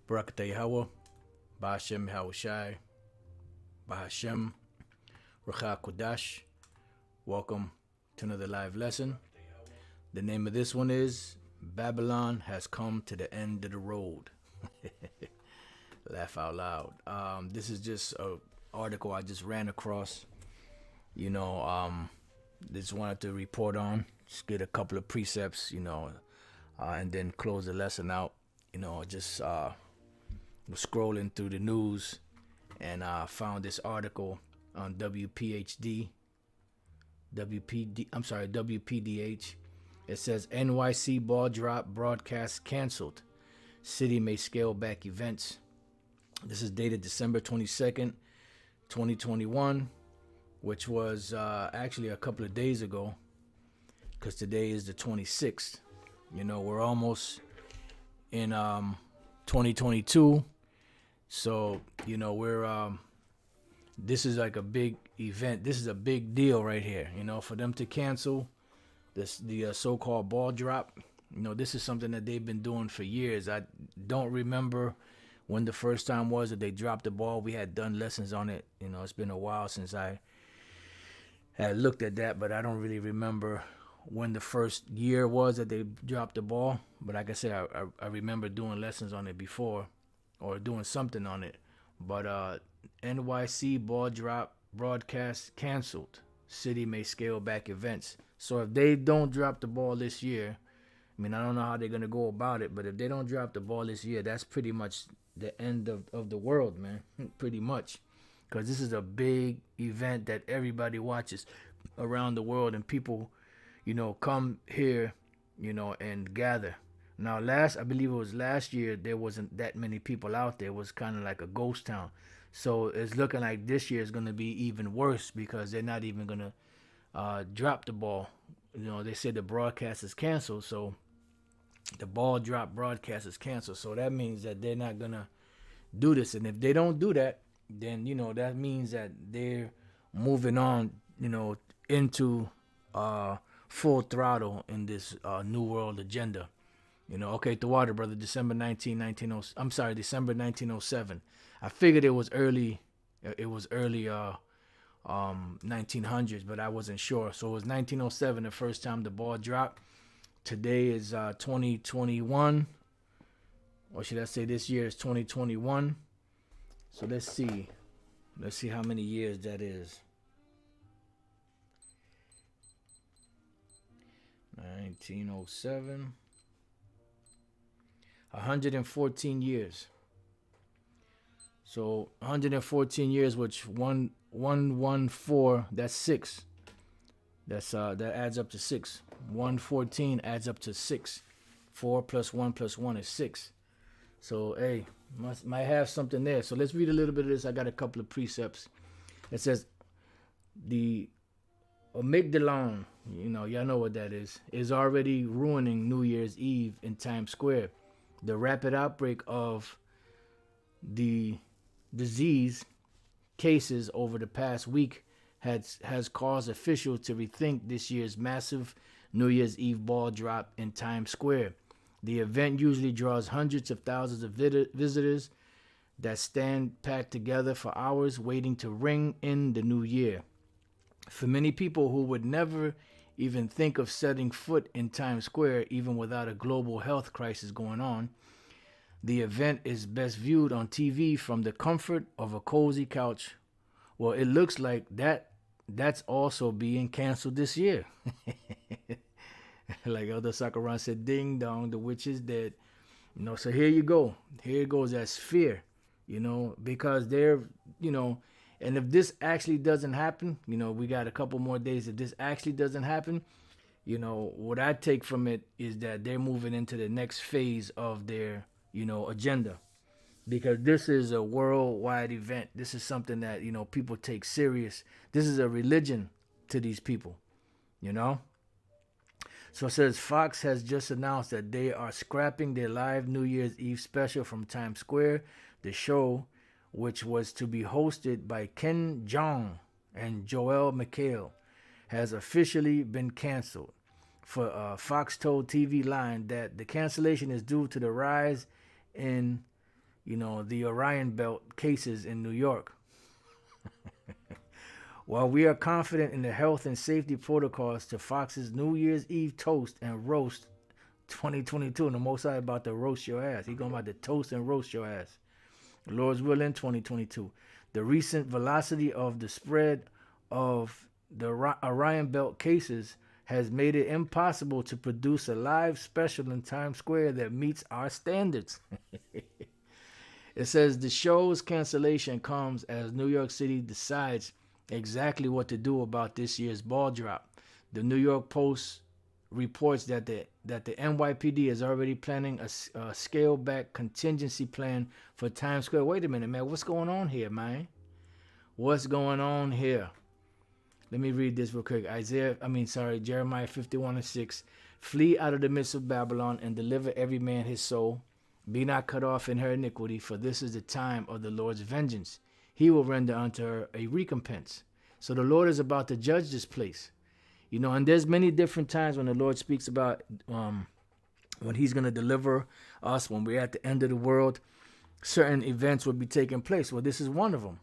Barakatah Yahweh, Bahashem Yahushai, Bahashem, Racha Kodash. Welcome to another live lesson. The name of this one is Babylon Has Come to the End of the Road. Laugh out loud. This is just an article I just ran across. Just wanted to report on, just get a couple of precepts, and then close the lesson out. Just was scrolling through the news and found this article on WPDH. It says NYC ball drop broadcast canceled. City may scale back events. This is dated December 22nd, 2021, which was actually a couple of days ago, because today is the 26th. We're almost in 2022. So, we're this is like a big event. This is a big deal right here, for them to cancel the so-called ball drop. This is something that they've been doing for years. I don't remember when the first time was that they dropped the ball. We had done lessons on it. It's been a while since I had looked at that, but I don't really remember when the first year was that they dropped the ball. But like I said, I remember doing lessons on it before, or doing something on it. But NYC ball drop broadcast canceled. City may scale back events. So if they don't drop the ball this year, I don't know how they're going to go about it, but if they don't drop the ball this year, that's pretty much the end of the world, man. Pretty much. Because this is a big event that everybody watches around the world, and people, come here, and gather. Now, I believe it was last year, there wasn't that many people out there. It was kind of like a ghost town. So it's looking like this year is going to be even worse, because they're not even going to drop the ball. They said the broadcast is canceled, so the ball drop broadcast is canceled. So that means that they're not going to do this. And if they don't do that, then, that means that they're moving on, into full throttle in this New World agenda. Okay, the water, brother, December 1907. I figured it was early 1900s, but I wasn't sure. So it was 1907 the first time the ball dropped. Today is 2021, or should I say this year is 2021. So let's see how many years that is. 1907, 114 years. So 114 years, which 114, that's 6. That adds up to 6. 114 adds up to 6. 4 plus 1 plus 1 is 6. So hey, might have something there. So let's read a little bit of this. I got a couple of precepts. It says the amygdalon, y'all know what that is already ruining New Year's Eve in Times Square. The rapid outbreak of the disease cases over the past week has caused officials to rethink this year's massive New Year's Eve ball drop in Times Square. The event usually draws hundreds of thousands of visitors that stand packed together for hours waiting to ring in the new year. For many people who would never even think of setting foot in Times Square, even without a global health crisis going on, the event is best viewed on TV from the comfort of a cozy couch. Well, it looks like that's also being canceled this year. Like Elder Sakaran said, ding dong, the witch is dead. So here you go. Here it goes. That's fear, because they're, and if this actually doesn't happen, we got a couple more days. If this actually doesn't happen, what I take from it is that they're moving into the next phase of their, agenda. Because this is a worldwide event. This is something that, people take serious. This is a religion to these people, So it says Fox has just announced that they are scrapping their live New Year's Eve special from Times Square. The show, which was to be hosted by Ken Jeong and Joel McHale, has officially been canceled. For Fox told TV Line that the cancellation is due to the rise in the Orion Belt cases in New York. While we are confident in the health and safety protocols to Fox's New Year's Eve toast and roast 2022, and the Most High about to roast your ass. He going about to toast and roast your ass. The Lord's willing, 2022. The recent velocity of the spread of the Orion Belt cases has made it impossible to produce a live special in Times Square that meets our standards. It says the show's cancellation comes as New York City decides exactly what to do about this year's ball drop. The New York Post reports that the NYPD is already planning a scaled back contingency plan for Times Square. Wait a minute, man. What's going on here, man? What's going on here? Let me read this real quick. Jeremiah 51:6. Flee out of the midst of Babylon and deliver every man his soul. Be not cut off in her iniquity, for this is the time of the Lord's vengeance. He will render unto her a recompense. So the Lord is about to judge this place. And there's many different times when the Lord speaks about when he's going to deliver us, when we're at the end of the world, certain events will be taking place. Well, this is one of them.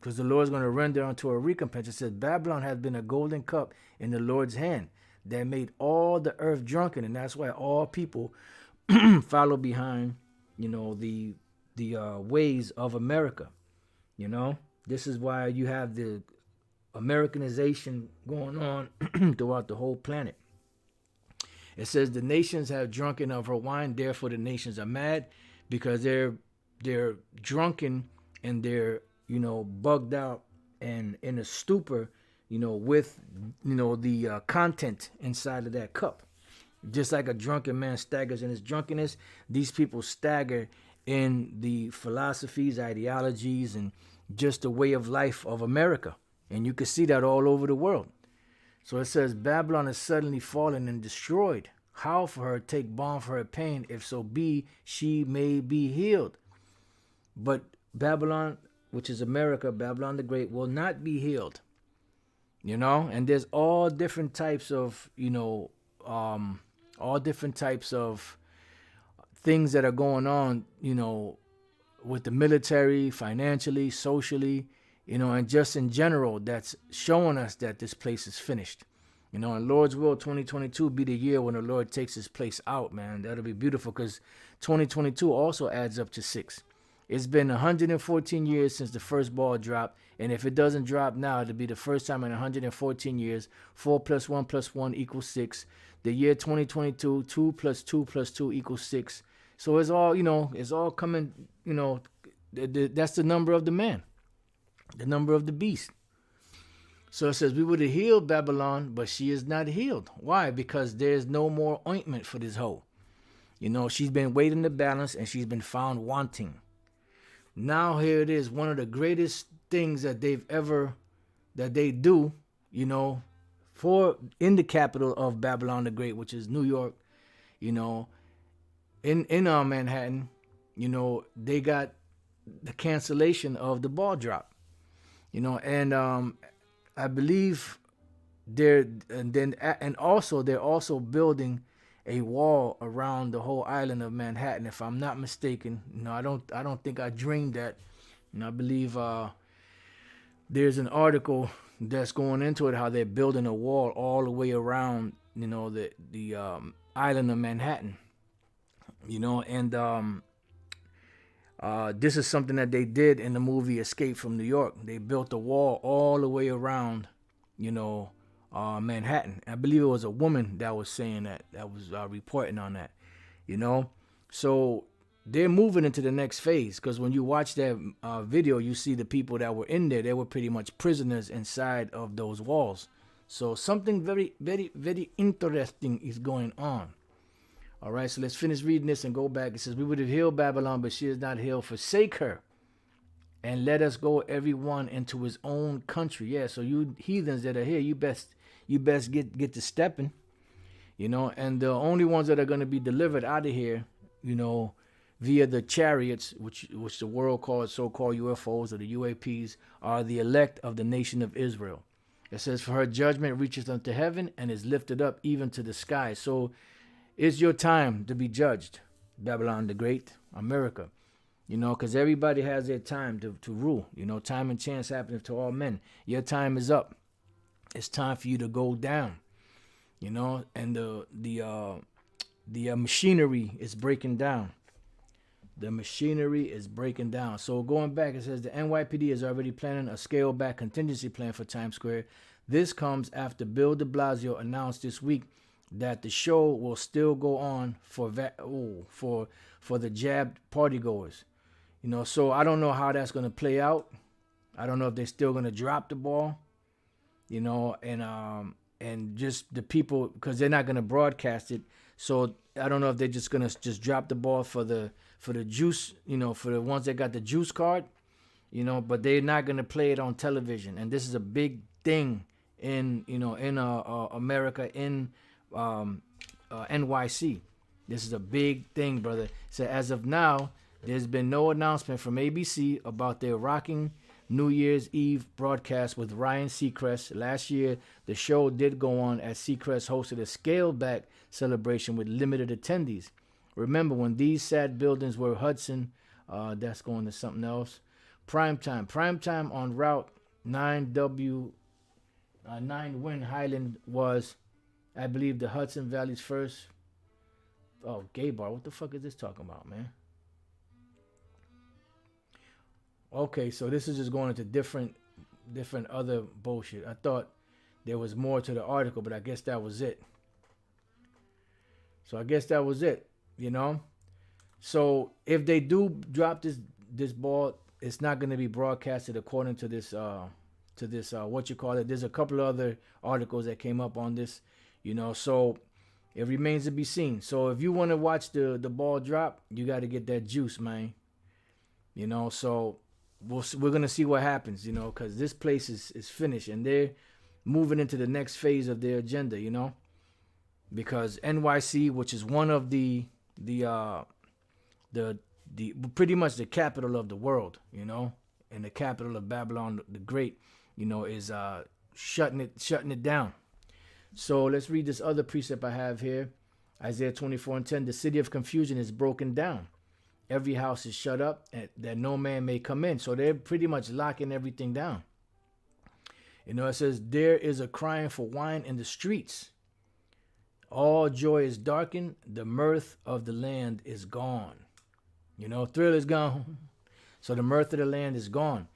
Because the Lord's going to render unto a recompense. It says, Babylon has been a golden cup in the Lord's hand that made all the earth drunken. And that's why all people follow behind, the ways of America. This is why you have the Americanization going on throughout the whole planet. It says the nations have drunken of her wine, therefore the nations are mad, because they're drunken and they're bugged out and in a stupor, with the content inside of that cup. Just like a drunken man staggers in his drunkenness, these people stagger in the philosophies, ideologies, and just the way of life of America. And you can see that all over the world. So it says, Babylon is suddenly fallen and destroyed. How for her take balm for her pain, if so be she may be healed. But Babylon, which is America, Babylon the Great, will not be healed. And there's all different types of, things that are going on, with the military, financially, socially, and just in general, that's showing us that this place is finished. And Lord's will, 2022 be the year when the Lord takes his place out, man. That'll be beautiful, because 2022 also adds up to 6. It's been 114 years since the first ball dropped, and if it doesn't drop now, it'll be the first time in 114 years. 4 + 1 + 1 = 6. The year 2022, 2 + 2 + 2 = 6. So it's all, it's all coming, that's the number of the man, the number of the beast. So it says, we would have healed Babylon, but she is not healed. Why? Because there's no more ointment for this hoe. She's been weighed in the balance and she's been found wanting. Now here it is, one of the greatest things that they do, for in the capital of Babylon the Great, which is New York, in Manhattan, they got the cancellation of the ball drop, and I believe they're also building a wall around the whole island of Manhattan, if I'm not mistaken. I don't think I dreamed that. I believe there's an article that's going into it, how they're building a wall all the way around, the island of Manhattan. And this is something that they did in the movie Escape from New York. They built a wall all the way around, Manhattan. I believe it was a woman that was saying that was reporting on that, So they're moving into the next phase, because when you watch that video, you see the people that were in there. They were pretty much prisoners inside of those walls. So something very, very, very interesting is going on. All right, so let's finish reading this and go back. It says, we would have healed Babylon, but she is not healed. Forsake her and let us go every one into his own country. Yeah, so you heathens that are here, you best get to stepping, and the only ones that are going to be delivered out of here, via the chariots, which the world calls so-called UFOs or the UAPs, are the elect of the nation of Israel. It says, for her judgment reaches unto heaven and is lifted up even to the sky. So it's your time to be judged, Babylon the Great, America. You know, because everybody has their time to rule. You know, time and chance happens to all men. Your time is up. It's time for you to go down. You know, and the machinery is breaking down. The machinery is breaking down. So going back, it says the NYPD is already planning a scaled-back contingency plan for Times Square. This comes after Bill de Blasio announced this week that the show will still go on for the jabbed partygoers. You know, so I don't know how that's going to play out. I don't know if they're still going to drop the ball. You know, and just the people, because they're not going to broadcast it. So I don't know if they're just going to just drop the ball for the juice, you know, for the ones that got the juice card, you know, but they're not going to play it on television. And this is a big thing in, you know, in America, in NYC. This is a big thing, brother. So as of now, there's been no announcement from ABC about their rocking New Year's Eve broadcast with Ryan Seacrest. Last year, the show did go on as Seacrest hosted a scaled-back celebration with limited attendees. Remember, when these sad buildings were Hudson, that's going to something else. Primetime on Route 9W, 9 Win Highland was, I believe, the Hudson Valley's first. Oh, gay bar. What the fuck is this talking about, man? Okay, so this is just going into different other bullshit. I thought there was more to the article, but I guess that was it. So I guess that was it, you know? So if they do drop this ball, it's not going to be broadcasted according to this what you call it. There's a couple of other articles that came up on this, you know, so it remains to be seen. So if you want to watch the ball drop, you got to get that juice, man. You know, so we're going to see what happens, you know, because this place is finished and they're moving into the next phase of their agenda, you know, because NYC, which is one of the pretty much the capital of the world, you know, and the capital of Babylon the Great, you know, is shutting it down. So let's read this other precept I have here. Isaiah 24:10, the city of confusion is broken down. Every house is shut up that no man may come in. So they're pretty much locking everything down. You know, it says, there is a crying for wine in the streets. All joy is darkened. The mirth of the land is gone. You know, thrill is gone. So the mirth of the land is gone.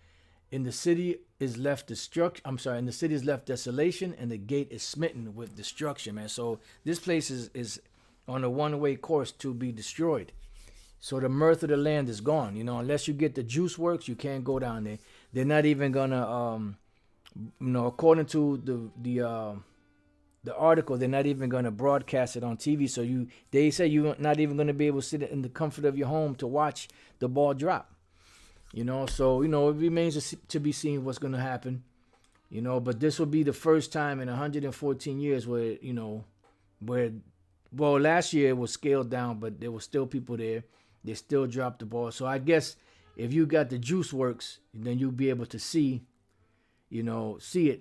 In the city is left in the city is left desolation, and the gate is smitten with destruction, man. So this place is on a one-way course to be destroyed. So the mirth of the land is gone. You know, unless you get the juice works, you can't go down there. They're not even gonna, you know, according to the article, they're not even gonna broadcast it on TV. So they say you're not even gonna be able to sit in the comfort of your home to watch the ball drop. You know, so, you know, it remains to be seen what's gonna happen. You know, but this will be the first time in 114 years where, you know, well, last year it was scaled down, but there were still people there. They still dropped the ball. So I guess if you got the juice works, then you'll be able to see it,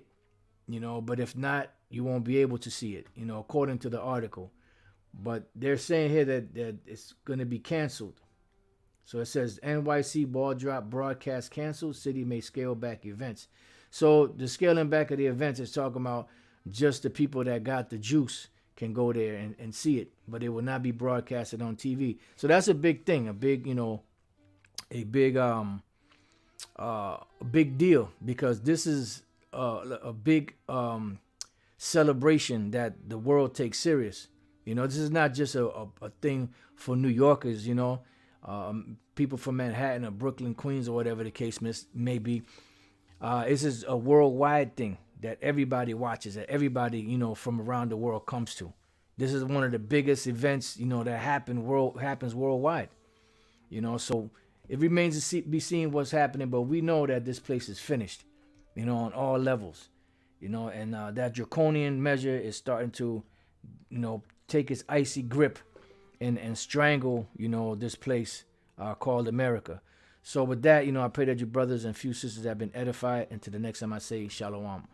you know, but if not, you won't be able to see it, you know, according to the article. But they're saying here that it's going to be canceled. So it says NYC ball drop broadcast canceled. City may scale back events. So the scaling back of the events is talking about just the people that got the juice can go there and see it, but it will not be broadcasted on TV. So that's a big thing, a big deal, because this is a big celebration that the world takes serious. You know, this is not just a thing for New Yorkers, you know, people from Manhattan or Brooklyn, Queens, or whatever the case may be. This is a worldwide thing that everybody watches, that everybody, you know, from around the world comes to. This is one of the biggest events, you know, that happens worldwide. You know, so it remains to be seen what's happening, but we know that this place is finished, you know, on all levels, you know, and that draconian measure is starting to, you know, take its icy grip and strangle, you know, this place called America. So with that, you know, I pray that you brothers and few sisters have been edified. And to the next time I say, Shalom.